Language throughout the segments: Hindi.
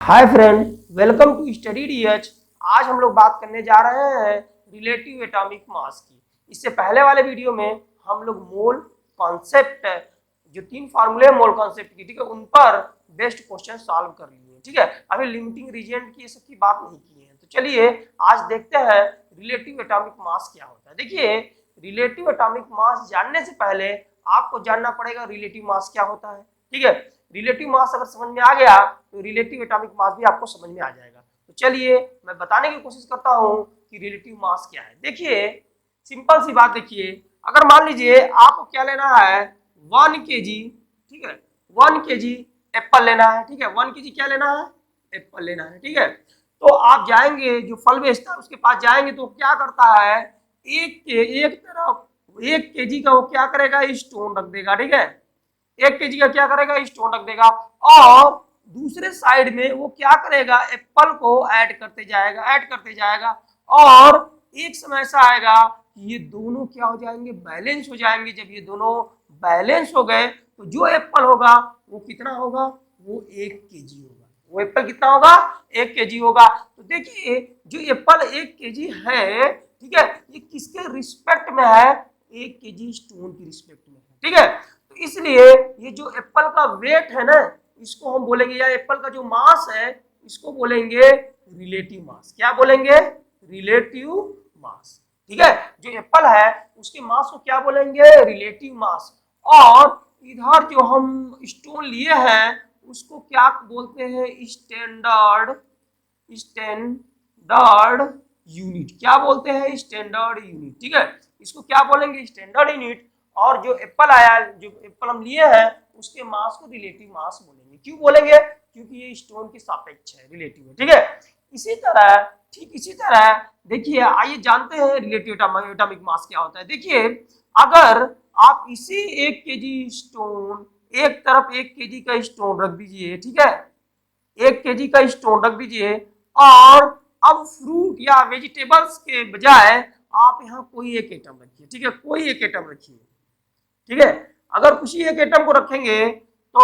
Hi friend, welcome to study DH. आज हम लोग बात करने जा रहे हैं रिलेटिव एटॉमिक मास की। इससे पहले वाले वीडियो में हम लोग मोल कॉन्सेप्ट, जो 3 फार्मूले मोल कॉन्सेप्ट की, ठीक है, उन पर बेस्ट क्वेश्चन सॉल्व कर लिए, ठीक है। अभी लिमिटिंग रीजेंट की सब की बात नहीं की है, तो चलिए आज देखते हैं रिलेटिव एटॉमिक मास क्या होता है। देखिए, रिलेटिव एटॉमिक मास जानने से पहले आपको जानना पड़ेगा रिलेटिव मास क्या होता है, ठीक है। रिलेटिव मास अगर समझ में आ गया तो रिलेटिव एटॉमिक मास भी आपको समझ में आ जाएगा। तो चलिए मैं बताने की कोशिश करता हूं कि रिलेटिव मास क्या है। देखिए, सिंपल सी बात, देखिए अगर मान लीजिए आपको क्या लेना है 1 केजी, ठीक है, 1 केजी एप्पल लेना है, ठीक है, 1 केजी क्या लेना है, एप्पल लेना है, ठीक है। तो आप जाएंगे, जो फल बेचता है उसके पास जाएंगे, तो क्या करता है, एक तरफ 1 केजी का वो क्या करेगा, स्टोन रख देगा, ठीक है। 1 केजी का क्या करेगा, स्टोन रख देगा, और दूसरे साइड में वो क्या करेगा, एप्पल को ऐड करते जाएगा, और एक समय ऐसा आएगा कि ये दोनों क्या हो जाएंगे, बैलेंस हो जाएंगे। जब ये दोनों बैलेंस हो गए तो जो एप्पल होगा वो कितना होगा, वो 1 केजी होगा। वो एप्पल कितना होगा, 1 केजी होगा। तो देखिए, जो एप्पल 1 केजी है, ठीक है, ये किसके रिस्पेक्ट में है, 1 केजी स्टोन की रिस्पेक्ट में है, ठीक है। तो इसलिए ये जो एप्पल का वेट है ना, इसको हम बोलेंगे, या एप्पल का जो मास है इसको बोलेंगे रिलेटिव मास। क्या बोलेंगे, रिलेटिव मास, ठीक है। जो एप्पल है उसके मास को क्या बोलेंगे, रिलेटिव मास। और इधर जो हम स्टोन लिए हैं उसको क्या बोलते हैं, स्टैंडर्ड स्टैंडर्ड यूनिट। क्या बोलते हैं, स्टैंडर्ड यूनिट, ठीक है। इसको क्या बोलेंगे, स्टैंडर्ड यूनिट। और जो एप्पल आया, जो एप्पल हम लिए हैं उसके मास को रिलेटिव मास बोलेंगे। क्यों बोलेंगे, क्योंकि ये स्टोन के सापेक्ष है, रिलेटिव है, ठीक है। इसी तरह, ठीक इसी तरह देखिए, आइए जानते हैं रिलेटिव एटॉमिक मास क्या होता है। देखिए, अगर आप इसी 1 केजी स्टोन, एक तरफ 1 केजी का स्टोन रख दीजिए, ठीक है, 1 केजी का स्टोन रख दीजिए, और अब फ्रूट या वेजिटेबल्स के बजाय आप यहाँ कोई एक एटम रखिए, ठीक है, कोई एक एटम रखिए, ठीक है। अगर उसी एक एटम को रखेंगे तो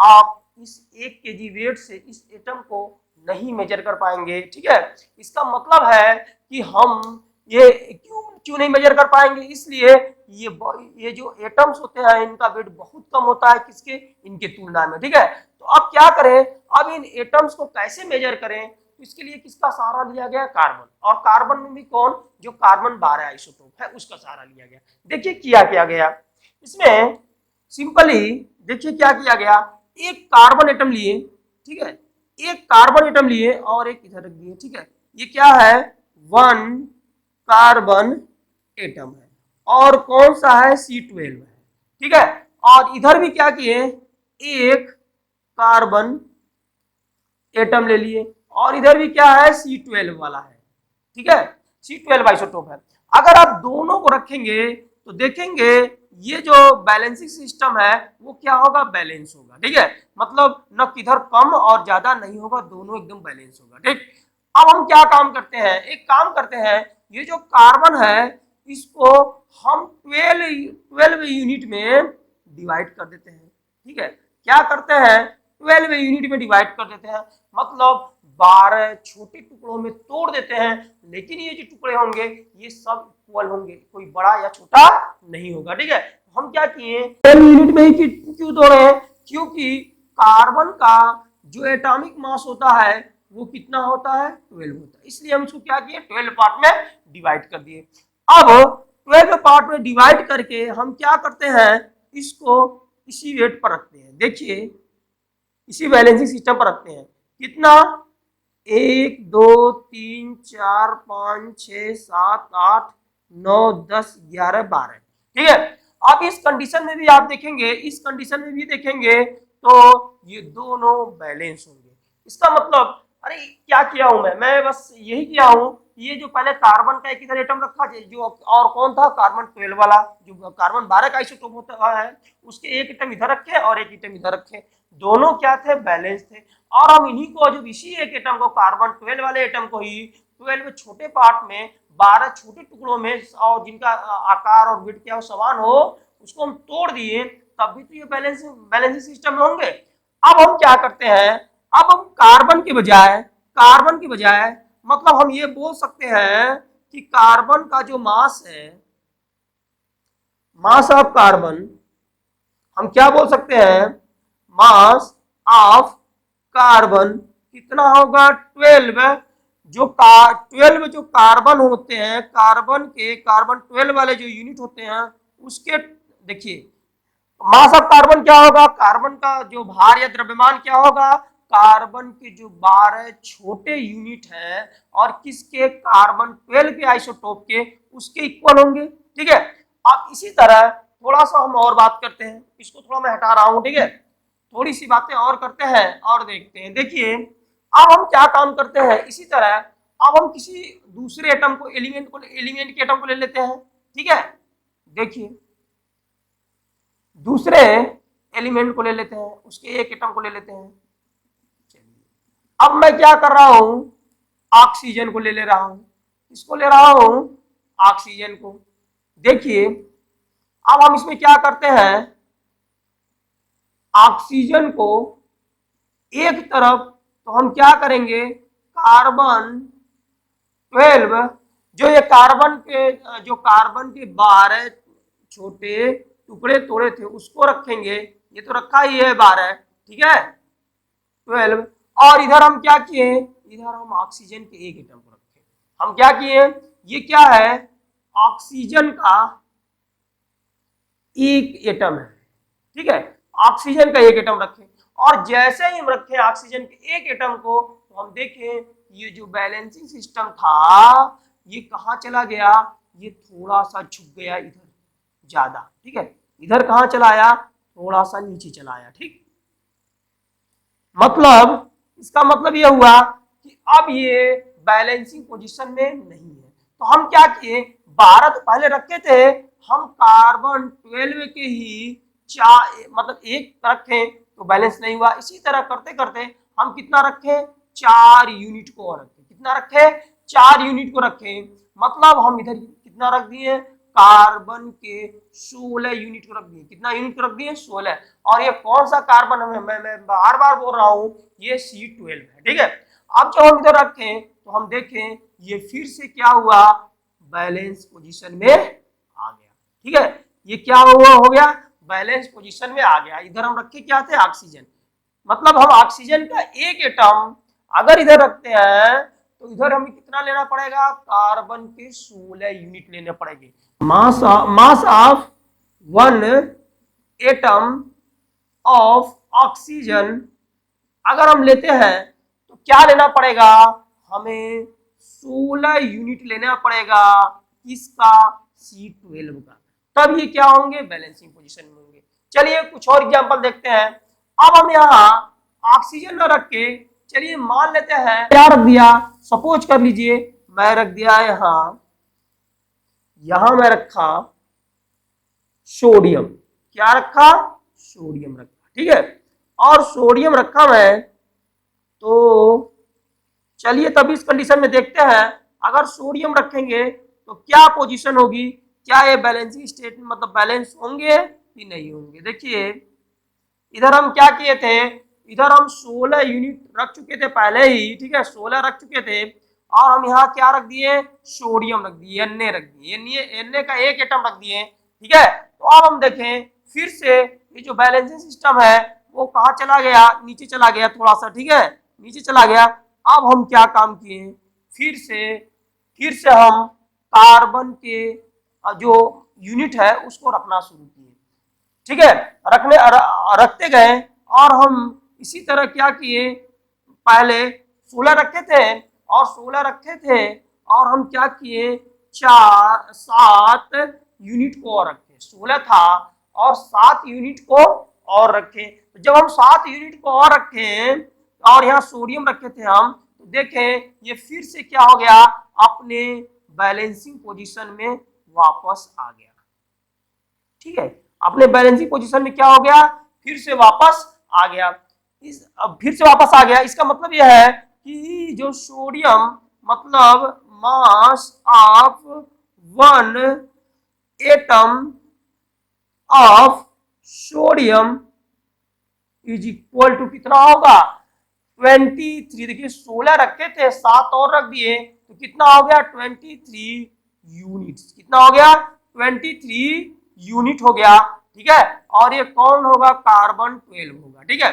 आप इस 1 केजी वेट से इस एटम को नहीं मेजर कर पाएंगे, ठीक है। इसका मतलब है कि हम ये क्यों क्यों नहीं मेजर कर पाएंगे, इसलिए ये जो एटम्स होते हैं इनका वेट बहुत कम होता है, किसके, इनके तुलना में, ठीक है। तो अब क्या करें, अब इन एटम्स को कैसे मेजर करें, तो इसके लिए किसका सहारा लिया गया, कार्बन। और कार्बन में भी कौन, जो कार्बन 12 आइसोटोप है उसका सहारा लिया गया। देखिए किया गया इसमें, सिंपली देखिए क्या किया गया, एक कार्बन एटम लिए, ठीक है, एक कार्बन एटम लिए और एक इधर रख दिए, ठीक है। ये क्या है, 1 कार्बन एटम है, और कौन सा है, C12 है, ठीक है। और इधर भी क्या किए, एक कार्बन एटम ले लिए, और इधर भी क्या है, C12 वाला है, ठीक है, C12 आइसोटोप है। अगर आप दोनों को रखेंगे तो देखेंगे ये जो बैलेंसिंग सिस्टम है वो क्या होगा, बैलेंस होगा, ठीक है। मतलब न किधर कम और ज्यादा नहीं होगा, दोनों एकदम बैलेंस होगा, ठीक। अब हम क्या काम करते हैं, एक काम करते हैं, ये जो कार्बन है इसको हम 12 यूनिट में डिवाइड कर देते हैं, ठीक है। क्या करते हैं, 12 यूनिट में डिवाइड कर देते हैं, मतलब 12 छोटे टुकड़ों में तोड़ देते हैं। लेकिन ये जो टुकड़े होंगे ये सब इक्वल होंगे, कोई बड़ा या छोटा नहीं होगा, ठीक है। हम क्या किए, 10 यूनिट में ही क्यों तोड़े हैं, क्योंकि कार्बन का जो एटॉमिक मास होता है वो कितना होता है, 12 होता है, इसलिए हम इसको क्या किए, 12 पार्ट में डिवाइड कर दिए। अब 12 पार्ट में डिवाइड करके हम क्या करते हैं, इसको इसी वेट पर रखते हैं। देखिए, इसी बैलेंसिंग सिस्टम पर रखते हैं, कितना, 1 2 3 4 5 6 7 8 9 10 11 12, ठीक है। अब इस कंडीशन में भी आप देखेंगे, इस कंडीशन में भी देखेंगे तो ये दोनों बैलेंस होंगे। इसका मतलब, अरे क्या किया हूं मैं बस यही किया हूं, ये जो पहले कार्बन का एक इधर एटम रखा, जो और कौन था, कार्बन 12 वाला, जो कार्बन 12 का आइसोटोप होता है उसके एक एटम इधर रखे और एक एटम इधर रखे, दोनों क्या थे, बैलेंस थे। और हम इन्हीं को, जो इसी एक एटम को, कार्बन 12 वाले एटम को ही 12 छोटे पार्ट में 12 छोटे टुकड़ों में, और जिनका आकार और वेट क्या हो, समान हो, उसको हम तोड़ दिए, तब भी तो ये बैलेंसिंग सिस्टम में होंगे। अब हम क्या करते हैं, अब हम कार्बन के बजाय मतलब हम ये बोल सकते हैं कि कार्बन का जो मास है, मास ऑफ कार्बन, हम क्या बोल सकते हैं, मास ऑफ कार्बन कितना होगा 12। जो कार्बन होते हैं, कार्बन 12 वाले जो यूनिट होते हैं उसके, देखिए मास ऑफ कार्बन क्या होगा, कार्बन का जो भार या द्रव्यमान क्या होगा, कार्बन के जो 12 छोटे यूनिट हैं और किसके, कार्बन 12 के आइसोटोप के, उसके इक्वल होंगे। ठीक है, अब इसी तरह थोड़ा सा हम और बात करते हैं, इसको थोड़ा मैं हटा रहा हूं। ठीक है, थोड़ी सी बातें और करते हैं और देखते हैं। देखिए अब हम क्या काम करते हैं, इसी तरह अब हम किसी दूसरे एटम को, एलिमेंट के एटम को ले लेते हैं। ठीक है, देखिए दूसरे एलिमेंट को ले लेते हैं, उसके एक एटम को ले लेते हैं। चलिए अब मैं क्या कर रहा हूं, ऑक्सीजन को ले रहा हूं। इसको ले रहा हूं, ऑक्सीजन को। देखिए अब हम इसमें क्या करते हैं, ऑक्सीजन को एक तरफ, तो हम क्या करेंगे, कार्बन 12, जो कार्बन के 12 छोटे टुकड़े तोड़े थे उसको रखेंगे, ये तो रखा ही है 12। ठीक है 12, और इधर हम क्या किए, इधर हम ऑक्सीजन के एक एटम को रखे। हम क्या किए, ये क्या है, ऑक्सीजन का एक एटम है। ठीक है, ऑक्सीजन का एक एटम रखें, और जैसे ही हम रखें ऑक्सीजन के एक एटम को, तो हम देखें ये जो बैलेंसिंग सिस्टम था ये कहाँ चला गया, ये थोड़ा सा झुक गया इधर ज्यादा। ठीक है, इधर कहाँ चला आया, थोड़ा सा नीचे चला आया। ठीक, मतलब इसका मतलब ये हुआ कि अब ये बैलेंसिंग पोजीशन में नहीं है। तो हम क्या किए, 12 तो पहले रखे थे, हम कार्बन 12 के ही मतलब एक रखे तो बैलेंस नहीं हुआ। इसी तरह करते करते हम कितना रखे, 4 यूनिट को और रखे। कितना रखे, 4 यूनिट को रखे, मतलब हम इधर कितना रख दिए, कार्बन के 16 यूनिट को रख दिए। कितना यूनिट को रख दिए, 16। और ये कौन सा कार्बन है, मैं बार बार बोल रहा हूं, ये C12 है। ठीक है, अब जब हम इधर रखें तो हम देखें ये फिर से क्या हुआ, बैलेंस पोजीशन में आ गया। ठीक है, ये क्या हुआ, हो गया बैलेंस पोजीशन में आ गया। इधर हम रखे क्या थे, ऑक्सीजन, मतलब हम ऑक्सीजन का एक एटम अगर इधर रखते हैं तो इधर हमें कितना लेना पड़ेगा, कार्बन के 16 यूनिट लेने पड़ेंगे। मास of one atom of oxygen अगर हम लेते हैं तो क्या लेना पड़ेगा, हमें 16 यूनिट लेना पड़ेगा, किसका, C12 का। तब ये क्या होंगे, बैलेंसिंग पोजीशन में होंगे। चलिए कुछ और एग्जांपल देखते हैं। अब हम यहाँ ऑक्सीजन न रख के, चलिए मान लेते हैं क्या रख दिया, सपोज कर लीजिए मैं रख दिया यहां मैं रखा सोडियम। क्या रखा, सोडियम रखा। ठीक है, और सोडियम रखा मैं, तो चलिए तब इस कंडीशन में देखते हैं, अगर सोडियम रखेंगे तो क्या पोजीशन होगी, क्या ये बैलेंसिंग स्टेट मतलब बैलेंस होंगे कि नहीं होंगे। देखिए इधर हम क्या किए थे, इधर हम 16 यूनिट रख चुके थे पहले ही। ठीक है, 16 रख चुके थे, और हम यहाँ क्या रख दिए, सोडियम रख दिए, Na रख दिए, Na का एक एटम रख दिए। ठीक है, तो अब हम देखें फिर से ये जो बैलेंसिंग सिस्टम है वो कहाँ चला गया, नीचे चला गया थोड़ा सा। ठीक है, नीचे चला गया। अब हम क्या काम किए, फिर से हम कार्बन के जो यूनिट है उसको रखना शुरू किए। ठीक है, रखते गए, और हम इसी तरह क्या किए, पहले 16 रखे थे, और हम क्या किए, 7 यूनिट को और रखे। 16 था और 7 यूनिट को और रखे। तो जब हम 7 यूनिट को और रखे और यहाँ सोडियम रखे थे हम, तो देखें ये फिर से क्या हो गया, अपने बैलेंसिंग पोजीशन में वापस आ गया। ठीक है, अपने बैलेंसिंग पोजीशन में क्या हो गया, फिर से वापस आ गया। अब फिर से वापस आ गया, इसका मतलब यह है कि जो सोडियम मतलब mass of one atom of sodium is equal to कितना होगा, 23, देखिए 16 रखे थे, 7 और रख दिए तो कितना हो गया 23 यूनिट्स। कितना हो गया 23 यूनिट हो गया। ठीक है, और ये कौन होगा कार्बन 12 होगा। ठीक है,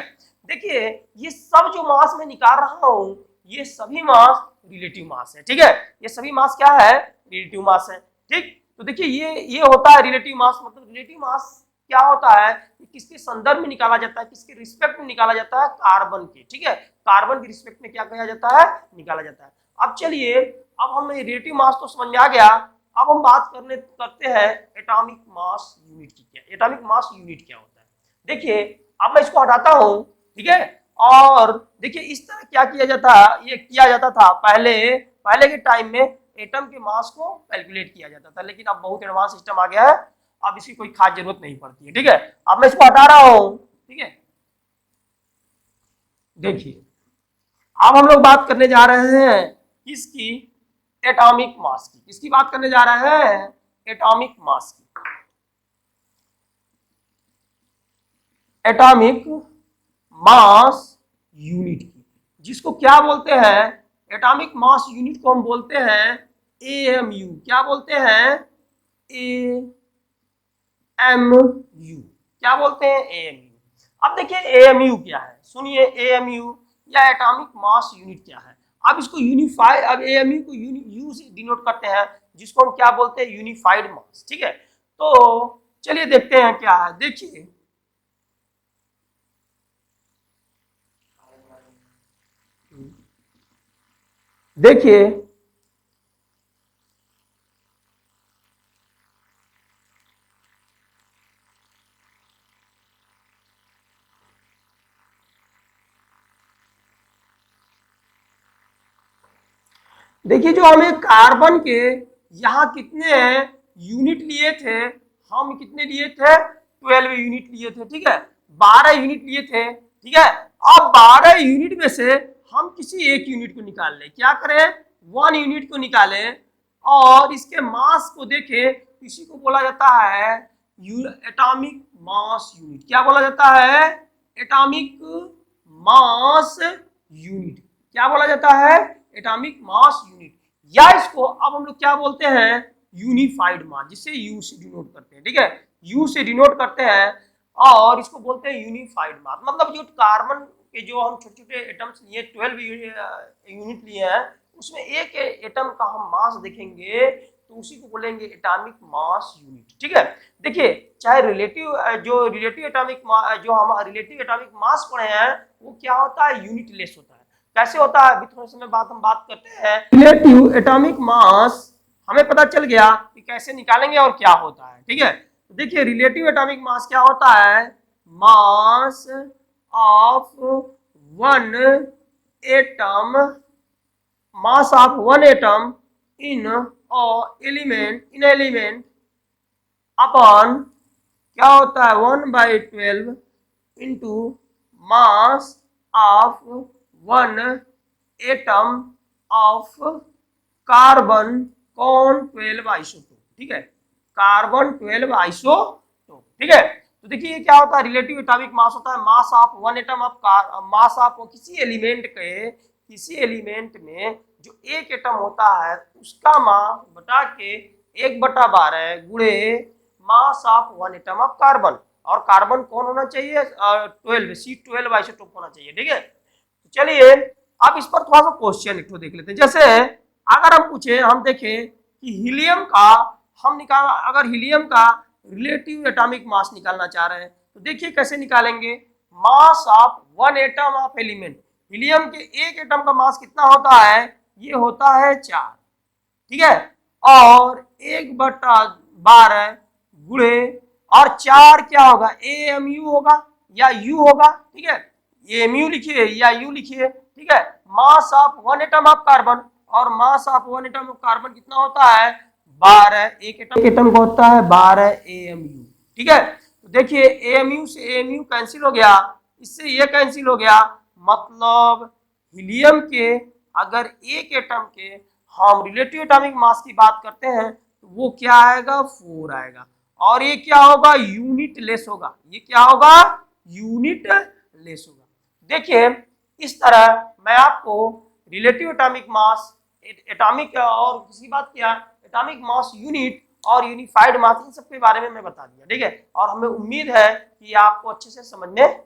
देखिए ये सब जो मास मैं निकाल रहा हूं ये सभी मास रिलेटिव मास है। ठीक है, ये सभी मास क्या है रिलेटिव मास है। ठीक, तो देखिए ये होता है रिलेटिव मास। मतलब रिलेटिव मास क्या होता है, किसके संदर्भ में निकाला जाता है, किसके रिस्पेक्ट में निकाला जाता है, कार्बन के। ठीक है, कार्बन के रिस्पेक्ट में क्या किया जाता है, निकाला जाता है। अब चलिए, अब हमें रिलेटिव मास तो समझ में आ गया, अब हम बात करते हैं एटॉमिक मास यूनिट की। क्या एटॉमिक मास यूनिट क्या होता है, देखिए अब मैं इसको हटाता हूं। ठीक है, और देखिए इस तरह क्या किया जाता, ये किया जाता था पहले के टाइम में एटम के मास को कैलकुलेट किया जाता था, लेकिन अब बहुत एडवांस सिस्टम आ गया है, अब इसकी कोई खास जरूरत नहीं पड़ती है। ठीक है, अब मैं इसको हटा रहा हूं। ठीक है, देखिए अब हम लोग बात करने जा रहे हैं किसकी, एटॉमिक मास की। किसकी बात करने जा रहे हैं, एटॉमिक मास की। एटॉमिक मास यूनिट की, जिसको क्या बोलते हैं, एटॉमिक मास यूनिट को हम बोलते हैं एएमयू। क्या बोलते हैं, एएमयू। क्या बोलते हैं, एएमयू। अब देखिए एएमयू क्या है, सुनिए एएमयू या एटॉमिक मास यूनिट क्या है। अब इसको यूनिफाइड, अब एएमयू को यू से डिनोट करते हैं, जिसको हम क्या बोलते हैं, यूनिफाइड मास। ठीक है, तो चलिए देखते हैं क्या है। देखिए देखिए देखिए जो हमें कार्बन के यहाँ कितने यूनिट लिए थे, हम कितने लिए थे 12 यूनिट लिए थे। ठीक है, 12 यूनिट लिए थे। ठीक है, अब 12 यूनिट में से हम किसी एक यूनिट को निकाल लें, क्या करें 1 यूनिट को निकालें और इसके मास को देखें, इसी को बोला जाता है एटॉमिक मास यूनिट। क्या बोला जाता है, एटॉमिक मास यूनिट। क्या बोला जाता है, एटॉमिक मास यूनिट, या इसको अब हम लोग क्या बोलते हैं, यूनिफाइड मास, जिसे यू से डिनोट करते हैं। ठीक है, यू से डिनोट करते हैं और इसको बोलते हैं यूनिफाइड मास। मतलब जो कार्बन के जो हम छोटे छोटे एटम्स लिए 12 यूनिट लिए हैं, उसमें एक एटम का हम मास देखेंगे तो उसी को बोलेंगे एटॉमिक मास यूनिट। ठीक है, देखिए चाहे रिलेटिव एटॉमिक जो हम रिलेटिव एटॉमिक मास पढ़े हैं वो क्या होता है, यूनिट लेस होता है। कैसे होता है, अभी थोड़े समय बाद हम बात करते हैं। रिलेटिव एटॉमिक मास हमें पता चल गया कि कैसे निकालेंगे और क्या होता है। ठीक है, तो देखिए रिलेटिव एटॉमिक मास क्या होता है, mass of one atom, mass of one atom in element upon क्या होता है 1/12 into mass of one atom of carbon कौन 12 आइसोटोप। ठीक है, कार्बन 12 आइसोटोप। ठीक है, तो देखिए ये क्या होता है, रिलेटिव एटॉमिक मास होता है mass of one atom of mass of किसी एलिमेंट में जो एक एटम होता है उसका मास बटा के 1/12 गुणे मास of one atom of carbon, और कार्बन कौन होना चाहिए 12 C12 आइसोटोप होना चाहिए। ठीक है, तो चलिए अब इस पर थोड़ा सा क्वेश्चन एक देख लेते हैं। जैसे अगर हम पूछे, हम देखें कि हीलियम का हम निकाल, अगर हीलियम का रिलेटिव एटॉमिक मास निकालना चाह रहे हैं तो देखिए कैसे निकालेंगे, मास of one atom of element, helium के एक एटम का मास कितना होता है, ये होता है 4। ठीक है, और 1/12 गुणे और 4 क्या होगा, AMU होगा या U होगा। ठीक है, AMU लिखिए या U लिखिए। ठीक है, mass of one atom of carbon, और mass of one atom of carbon कितना होता है 12, एक एटम का होता है 12 AMU। ठीक है, तो देखिए AMU से AMU कैंसिल हो गया, इससे ये कैंसिल हो गया, मतलब हीलियम के अगर एक एटम के हम रिलेटिव एटॉमिक मास की बात करते हैं तो वो क्या आएगा 4 आएगा, और ये क्या होगा यूनिट लेस होगा। ये क्या होगा यूनिट लेस होगा। देखिए इस तरह मैं आपको रिलेटिव एटॉमिक मास, एटॉमिक और किसी बात क्या, एटॉमिक मास यूनिट और यूनिफाइड मास, इन सब के बारे में मैं बता दिया, ठीक है। और हमें उम्मीद है कि आपको अच्छे से समझ में